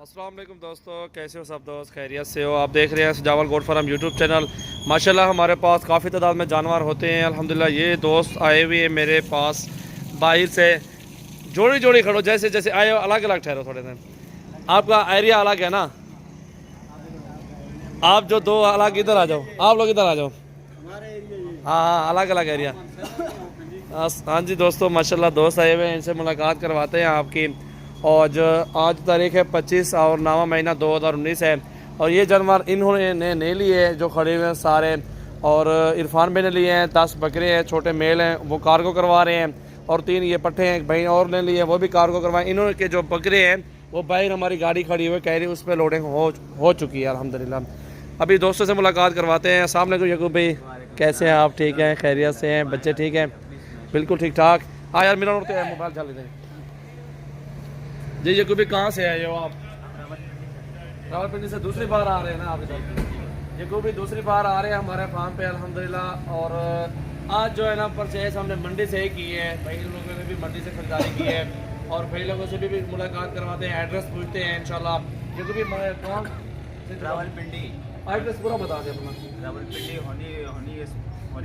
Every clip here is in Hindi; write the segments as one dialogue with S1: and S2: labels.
S1: अस्सलाम वालेकुम दोस्तों, कैसे हो सब दोस्त? खैरियत से हो? आप देख रहे हैं सजावल गोट फार्म यूट्यूब चैनल। माशाल्लाह हमारे पास काफ़ी तादाद में जानवर होते हैं अल्हम्दुलिल्लाह। ये दोस्त आए हुए हैं मेरे पास बाहर से, जोड़ी जोड़ी खड़ो, जैसे जैसे आए हो अलग अलग ठहरो थोड़े दिन। आपका एरिया अलग है ना, आप जो दो अलग इधर आ जाओ, आप लोग इधर आ जाओ। हाँ हाँ, अलग अलग एरिया। हाँ जी दोस्तों, माशाल्लाह दोस्त आए हुए हैं, इनसे मुलाकात करवाते हैं आपकी। और आज तारीख है 25 और 9वां महीना 2019 है। और ये जानवर इन्होंने नहीं लिए जो खड़े हुए हैं सारे, और इरफान भाई ने लिए हैं। 10 बकरे हैं, छोटे मेल हैं, वो कार्गो करवा रहे हैं। और 3 ये पट्ठे हैं, एक भाई और ने लिए, वो भी कार्गो करवाए। इन्होंने के जो बकरे हैं वो बाहर हमारी गाड़ी खड़ी हुई कह रही उस पर लोडिंग हो चुकी है अल्हम्दुलिल्लाह। अभी दोस्तों से मुलाकात करवाते हैं। अस्सलाम वालेकुम यकूब भाई, कैसे हैं आप? ठीक हैं, खैरियत से हैं? बच्चे ठीक हैं? बिल्कुल ठीक ठाक। हाँ यार, मेरा मोबाइल चल रहे हैं जी। ये भी कहाँ से आए हो आप? रावलपिंडी से दूसरी बार आ रहे हैं ना आप इधर? ये भी दूसरी बार आ रहे हैं हमारे फार्म पे अल्हम्दुलिल्लाह। और आज जो है ना परचेज हमने मंडी से ही की है, भाई लोगों ने भी मंडी से खरीदारी की है। और भाई लोगों से भी मुलाकात करवाते हैं, एड्रेस पूछते हैं इंशाल्लाह। ये भी कौन?
S2: रावलपिंडी।
S1: एड्रेस पूरा बता दें अपना।
S2: रावलपिंडी होनी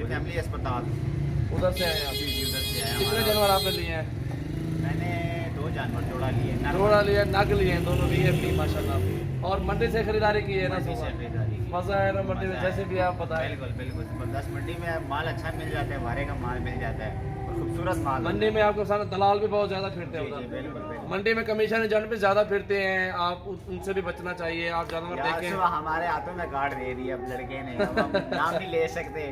S2: फैमिली अस्पताल,
S1: उधर से आए आप?
S2: जी उधर से आया।
S1: कितने जानवर आपने लिए हैं?
S2: मैंने 2 जानवर जोड़ा लिए,
S1: जोड़ा लिए, नग लिए हैं, दोनों VFP माशाल्लाह। और मंडी से खरीदारी की है ना?
S2: मंडी से खरीदारी की।
S1: मजा है ना मंडी में, जैसे भी आप बताएं।
S2: बिल्कुल बिल्कुल जबरदस्त। मंडी में माल अच्छा मिल जाता है, भारे का माल मिल जाता है और खूबसूरत माल।
S1: मंडी में आपके साथ दलाल भी बहुत ज्यादा फिरते हैं
S2: जी,
S1: उधर।
S2: बिल्कुल बिल्कुल।
S1: मंडी में कमीशन एजेंट भी ज्यादा फिरते हैं, आप उनसे भी बचना चाहिए। आप जानवर
S2: यार
S1: देखें।
S2: सुबह हमारे हाथों में गाड़ दे दी अब लड़के ने, अब हम नाम नहीं ले सकते।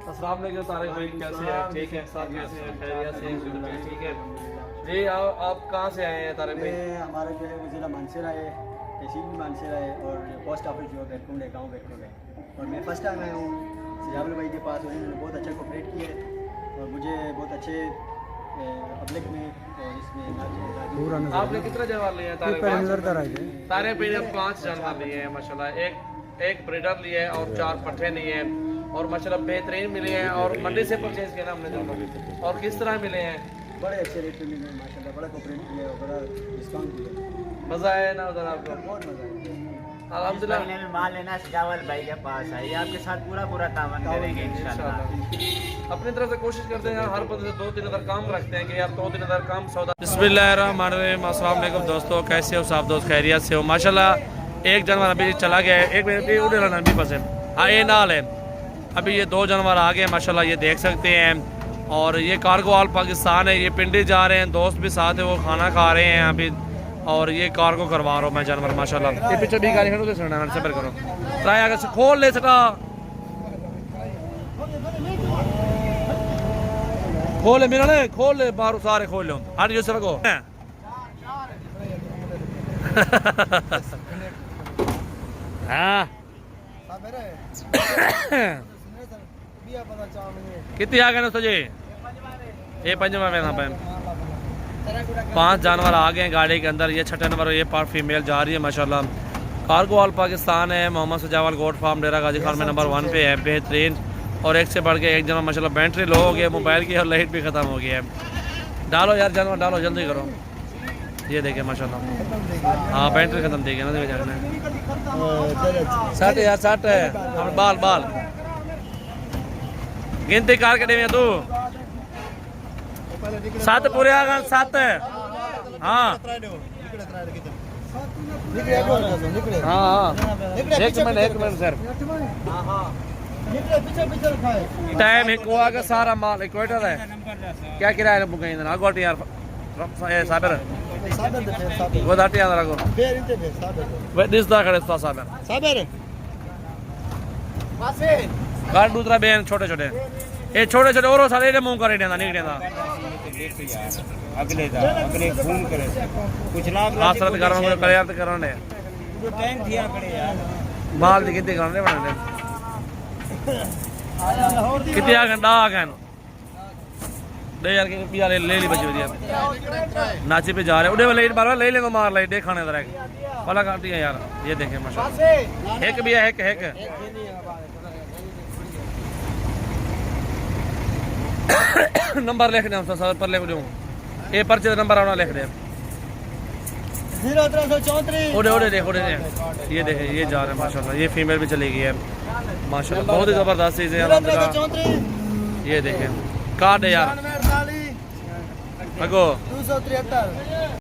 S1: अस्सलाम वालेकुम तारिक भाई, कैसे हैं? ठीक है, साथ कैसे हैं? खैरियत से हैं? ठीक है जी। आप कहाँ से आए हैं तारिक भाई?
S3: हमारे जो है वो ज़िला मानसर है, तहसील भी मानसर है, और पोस्ट ऑफिस जो बैठूँगे गाँव बैठूँगे। और मैं फर्स्ट टाइम आया हूँ सजावल भाई के पास, उन्होंने बहुत अच्छा कोऑपरेट किया और मुझे बहुत अच्छे पब्लिक में और इसमें।
S1: आपने कितना जानवर लिए हैं तारिक भाई? तारिक भाई ने 5 जानवर लिए हैं माशाल्लाह। एक ब्रीडर लिए हैं और 4 पट्ठे लिए हैं, और माशाल्लाह बेहतरीन मिले हैं। और मंडी से परचेज किया ना हमने जानवर। और किस तरह मिले हैं?
S3: बड़े अच्छे रेट पे मिले हैं माशाल्लाह, बड़ा कोऑपरेट किया और बड़ा डिस्काउंट दिया।
S1: मज़ा आया ना उधर आपको?
S3: बहुत मज़ा आया
S1: अल्हम्दुलिल्लाह।
S2: महीने में माल लेना सजावल भाई के पास आइए, आपके साथ पूरा तावन करेंगे इंशाल्लाह।
S1: अपनी तरफ से कोशिश करते हैं, हर बंदे से 2-3 हज़ार कम रखते हैं कि यार 2-3 हज़ार कम सौदा। बिस्मिल्लाहिर्रहमानिर्रहीम। अस्सलाम वालेकुम दोस्तों, कैसे हो सब दोस्त? खैरियत से हो? माशाल्लाह एक जानवर अभी चला गया है, एक मिनट उड़े रहना भी बस है। हाँ ये नाल है। अभी ये 2 जानवर आ गए माशाल्लाह, ये देख सकते हैं। और ये कार्गो ऑल पाकिस्तान है, ये पिंडी जा रहे हैं, दोस्त भी साथ है, वो खाना खा रहे हैं अभी। और ये कार्गो करवा रहा हूँ मैं जानवर माशाल्लाह। ये पीछे भी गाड़ी खड़ो, सबर करो ट्राई अगर खोल ले सका, खोल ले मेरा ले, खोल ले बाहर सारे खोल लो। हट जो सर को हाँ कितनी आ गए दोस्तों जी? ये 5वां में 5 जानवर आ गए हैं गाड़ी के अंदर। ये 6ठे नंबर, ये पार्ट फीमेल जा रही है माशाल्लाह। कार्गो ऑल पाकिस्तान है, मोहम्मद सजावल गोट फार्म डेरा गाजी खान में नंबर 1 पे है, बेहतरीन। और एक से बढ़ के एक जानवर माशाल्लाह। बैटरी लो हो गई मोबाइल की और लाइट भी ख़त्म हो गई है। डालो यार जानवर डालो, जल्दी करो। ये देखिए माशाल्लाह, हाँ बैटरी ख़त्म देगी ना। 60 यार 60 है। बाल बाल गिनती कार के देवे तू 7 पूरे आ गए 7। हाँ हाँ एक मिनट सर। टाइम एक हुआ का सारा माल इक्वेटर है। क्या किराया बुक है इधर गोटी यार साबर वो दाटी यार को वे दिस दा खड़े तो साबर गाड़ दूसरा बेन छोटे छोटे ये छोटे छोटे और सारे मुंह करे देना नहीं देना
S2: अगले फोन करे कुछ ना
S1: आसरत कर यार करने
S2: जो टाइम थिया करे यार
S1: माल दी कितने करने बना कितने आ घंटा आ गए दे यार के पिया ले ली बची बढ़िया नाची पे जा रहे उड़े वाले बार ले ले तो मार ले दे खाने तरह वाला काटी है यार। ये देखें माशाल्लाह एक भी है एक नंबर लिख दें सर पर लिख दूँ ये पर्चे नंबर आना लिख दें
S3: 0-334
S1: उड़े उड़े देख उड़े देख, ये देखें ये जा रहे हैं माशाल्लाह, ये फीमेल भी चली गई है माशाल्लाह, बहुत ही ज़बरदस्त चीज़ है अल्हम्दुलिल्लाह।
S3: 0-334
S1: ये देखें काट है यार
S3: 98
S1: अगो
S3: 273